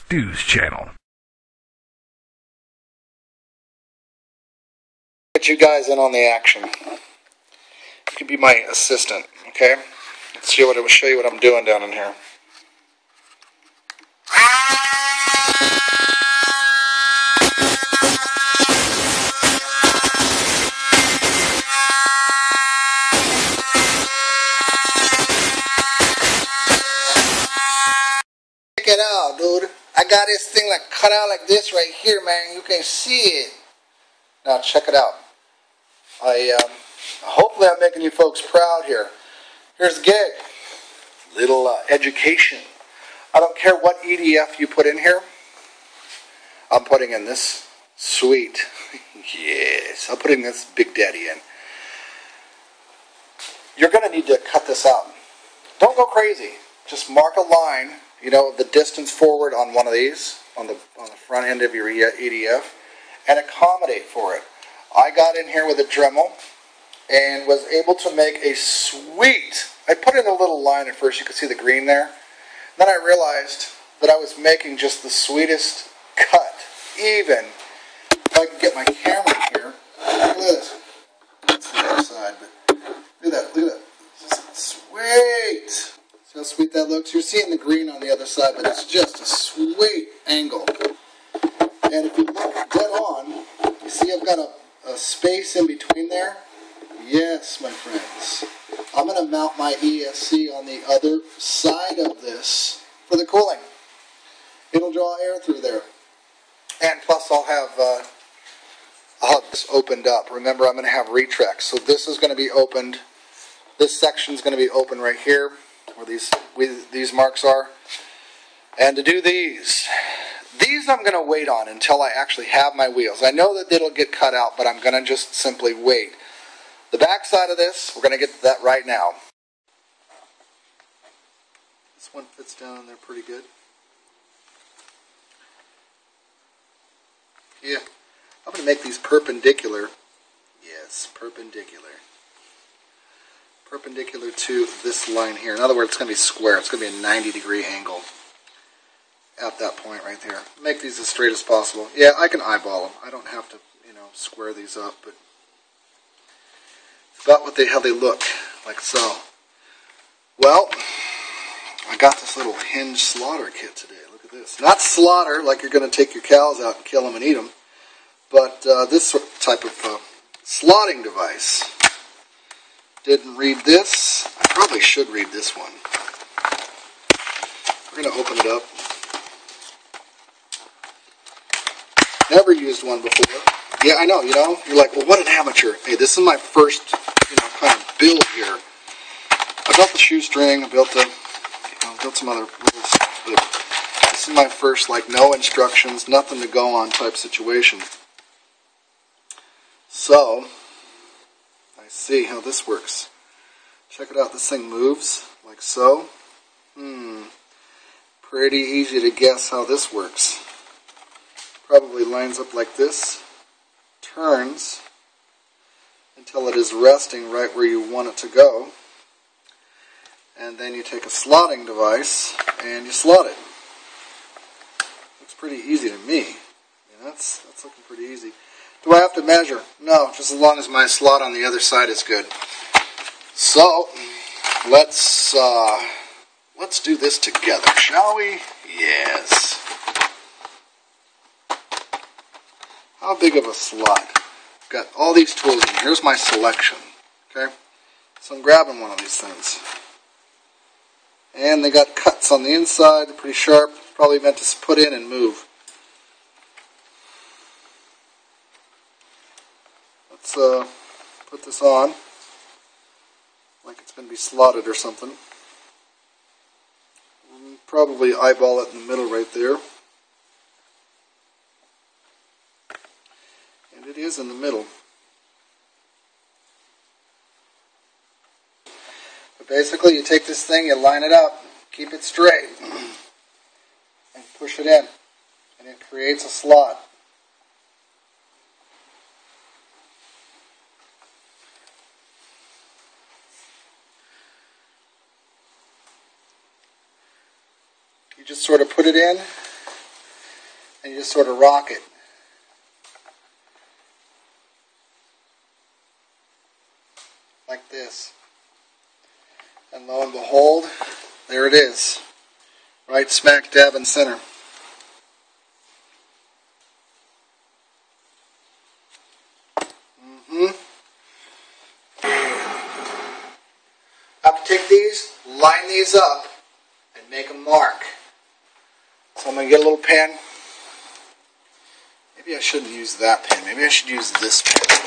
Stu's channel. Get you guys in on the action. You can be my assistant, okay? Let's see what it will show you what I'm doing down in here. Check it out, dude. I got this thing like cut out like this right here, man. You can see it. Now check it out. Hopefully I'm making you folks proud here. Here's the gig. Little education. I don't care what EDF you put in here. I'm putting in this sweet. Yes, I'm putting this Big Daddy in. You're going to need to cut this out. Don't go crazy. Just mark a line, you know, the distance forward on one of these, on the front end of your EDF, and accommodate for it. I got in here with a Dremel and was able to make a sweet, I put in a little line at first, you could see the green there. Then I realized that I was making just the sweetest cut, even if I can get my camera here. Look at this. That's the other side, but look at that, look at that. Just sweet. See how sweet that looks? You're seeing the green on the other side, but it's just a sweet angle. And if you look dead on, you see I've got a space in between there. Yes, my friends. I'm going to mount my ESC on the other side of this for the cooling. It'll draw air through there. And plus I'll have this opened up. Remember, I'm going to have retracts. So this is going to be opened. This section is going to be open right here where these marks are. And to do these I'm going to wait on until I actually have my wheels. I know that it'll get cut out, but I'm going to just simply wait. The back side of this, we're going to get to that right now. This one fits down in there pretty good. Yeah, I'm going to make these perpendicular. Yes, perpendicular. Perpendicular to this line here. In other words, it's going to be square. It's going to be a 90-degree angle at that point right there. Make these as straight as possible. Yeah, I can eyeball them. I don't have to, you know, square these up, but it's about how they look, like so. Well, I got this little Hinge slaughter kit today. Look at this. Not slaughter, like you're going to take your cows out and kill them and eat them, but this type of slotting device. Didn't read this. I probably should read this one. We're going to open it up. Never used one before. Yeah, I know, you know. You're like, well, what an amateur. Hey, this is my first, you know, kind of build here. I built the shoestring. I built built some other little stuff, but this is my first, like, no instructions, nothing to go on type situation. So, I see how this works. Check it out. This thing moves like so. Pretty easy to guess how this works. Probably lines up like this, turns until it is resting right where you want it to go, and then you take a slotting device and you slot it. Looks pretty easy to me. Yeah, that's looking pretty easy. Do I have to measure? No, just as long as my slot on the other side is good. So let's do this together, shall we? Yes. How big of a slot? I've got all these tools in. Here's my selection. Okay? So I'm grabbing one of these things. And they got cuts on the inside. They're pretty sharp. Probably meant to put in and move. Let's put this on. Like it's going to be slotted or something. We'll probably eyeball it in the middle right there. It is in the middle. But basically you take this thing, you line it up, keep it straight, and push it in. And it creates a slot. You just sort of put it in, and you just sort of rock it. Like this. And lo and behold, there it is. Right smack dab in center. I have to take these, line these up, and make a mark. So I'm going to get a little pen. Maybe I shouldn't use that pen. Maybe I should use this pen.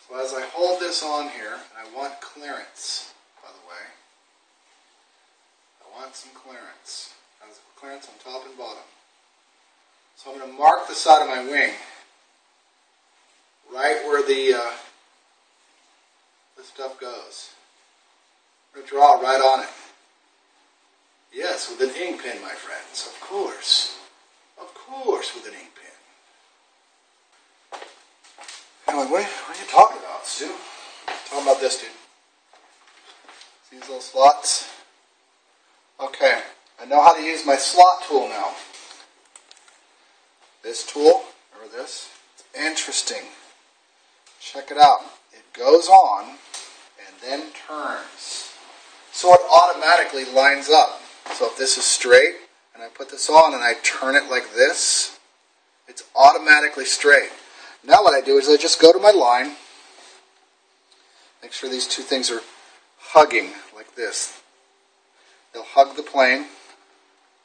So as I hold this on here, and I want clearance, by the way. I want some clearance. Has clearance on top and bottom. So I'm going to mark the side of my wing. Right where the stuff goes. I'm going to draw right on it. Yes, with an ink pen, my friends. Of course. Of course with an ink pen. Anyway, what are you talking about, Stu? Talking about this, dude. See these little slots? Okay. I know how to use my slot tool now. This tool, or this, it's interesting. Check it out. It goes on and then turns. So it automatically lines up. So if this is straight and I put this on and I turn it like this, it's automatically straight. Now what I do is I just go to my line, make sure these two things are hugging like this. They'll hug the plane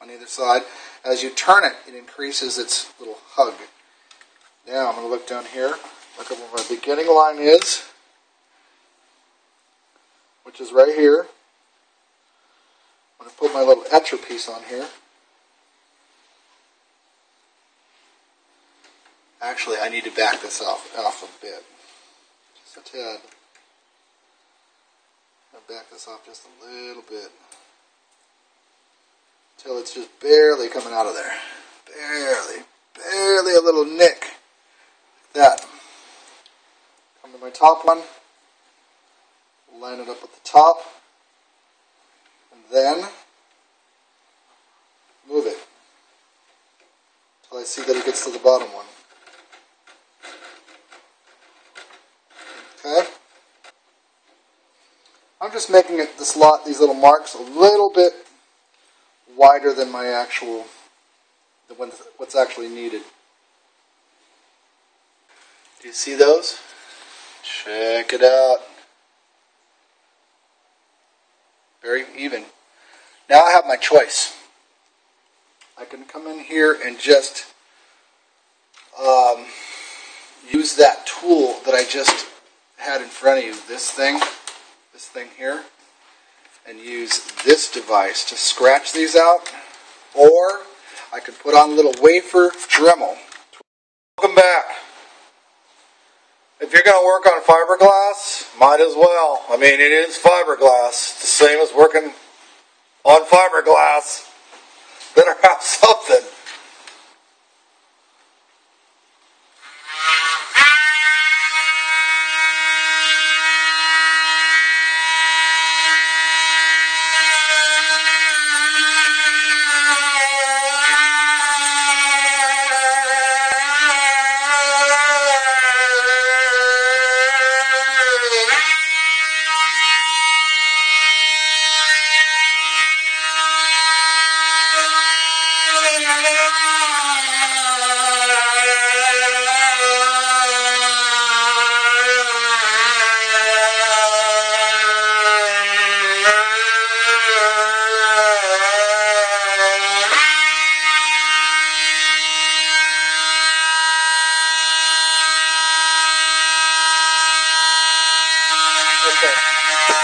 on either side. As you turn it, it increases its little hug. Now I'm going to look down here. Look at where my beginning line is, which is right here. I'm going to put my little etcher piece on here. Actually, I need to back this off a bit. Just a tad. I'll back this off just a little bit. Until it's just barely coming out of there. Barely a little nick. Like that. Come to my top one, line it up at the top, and then move it until I see that it gets to the bottom one. Okay? I'm just making it the slot, these little marks, a little bit wider than my actual, what's actually needed. Do you see those? Check it out. Very even. Now I have my choice. I can come in here and just use that tool that I just had in front of you, this thing here, and use this device to scratch these out, or I can put on a little wafer Dremel. Welcome back. If you're going to work on fiberglass, might as well. I mean, it is fiberglass. It's the same as working on fiberglass. Better have something.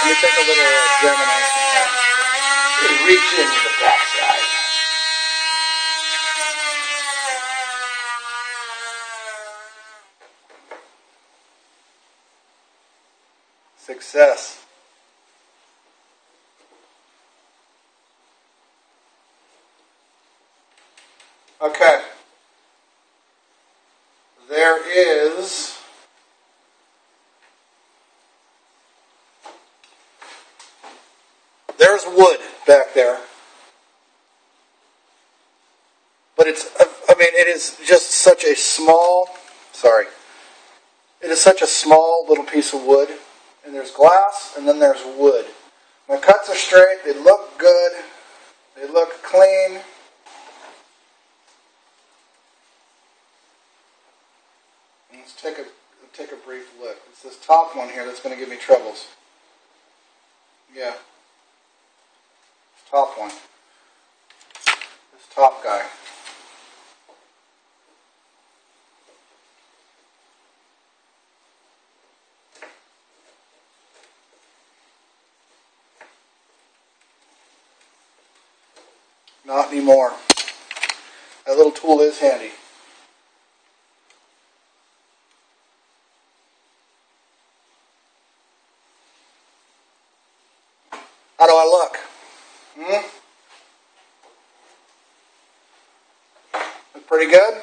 Let me take a little examination here. Just reach into the backside. Success. Okay. There's wood back there. is just such a small, sorry, it is such a small little piece of wood. And there's glass, and then there's wood. My cuts are straight, they look good, they look clean. Let's take a brief look. It's this top one here that's going to give me troubles. Yeah. This top one. This top guy. Not anymore. That little tool is handy. How do I look? Look pretty good?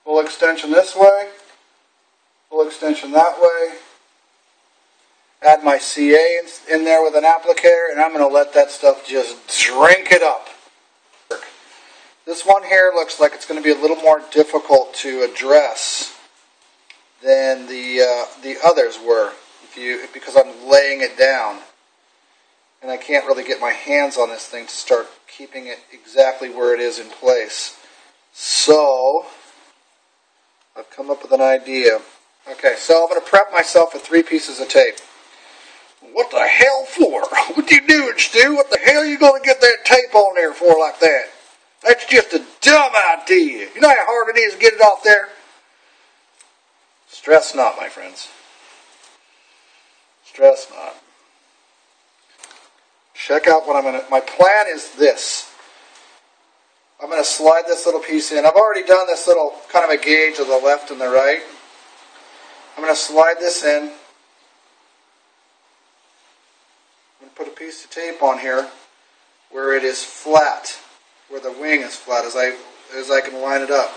Full extension this way. Full extension that way. Add my CA in there with an applicator, and I'm going to let that stuff just drink it up. This one here looks like it's going to be a little more difficult to address than the others were, because I'm laying it down, and I can't really get my hands on this thing to start keeping it exactly where it is in place. So I've come up with an idea. Okay, so I'm going to prep myself with 3 pieces of tape. What the hell for? What you doing, Stu? What the hell are you going to get that tape on there for like that? That's just a dumb idea. You know how hard it is to get it off there? Stress not, my friends. Stress not. Check out what I'm going to... My plan is this. I'm going to slide this little piece in. I've already done this little kind of a gauge of the left and the right. I'm going to slide this in. Put a piece of tape on here where it is flat, where the wing is flat, as I can line it up.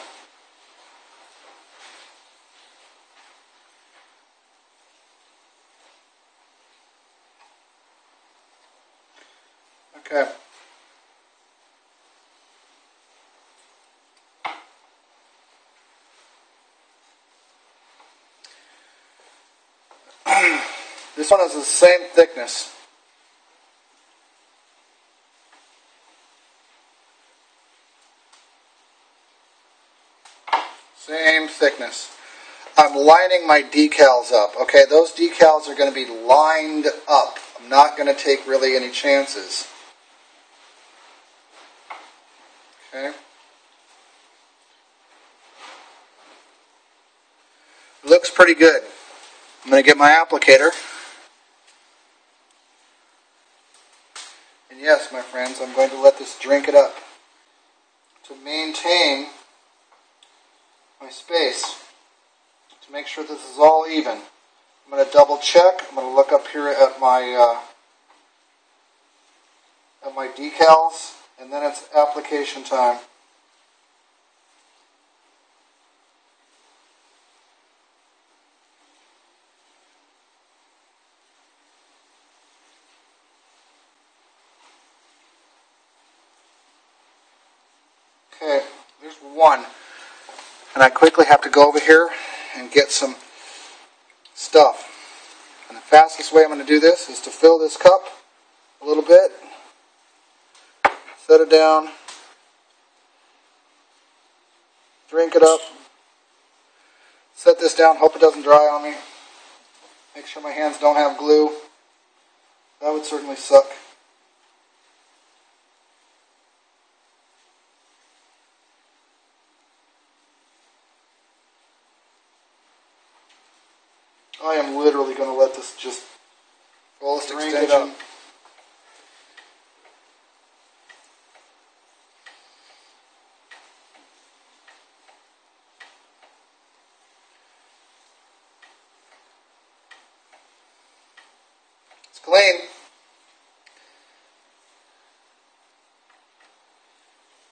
Okay. This one is the same thickness. Same thickness. I'm lining my decals up. Okay, those decals are going to be lined up. I'm not going to take really any chances. Okay. Looks pretty good. I'm going to get my applicator. And yes, my friends, I'm going to let this drink it up to maintain my space, to make sure this is all even. I'm going to double check. I'm going to look up here at my decals, and then it's application time. Okay, there's one. And I quickly have to go over here and get some stuff. And the fastest way I'm going to do this is to fill this cup a little bit, set it down, drink it up, set this down, hope it doesn't dry on me, make sure my hands don't have glue. That would certainly suck. I am literally going to let this just fullest extension. It's clean.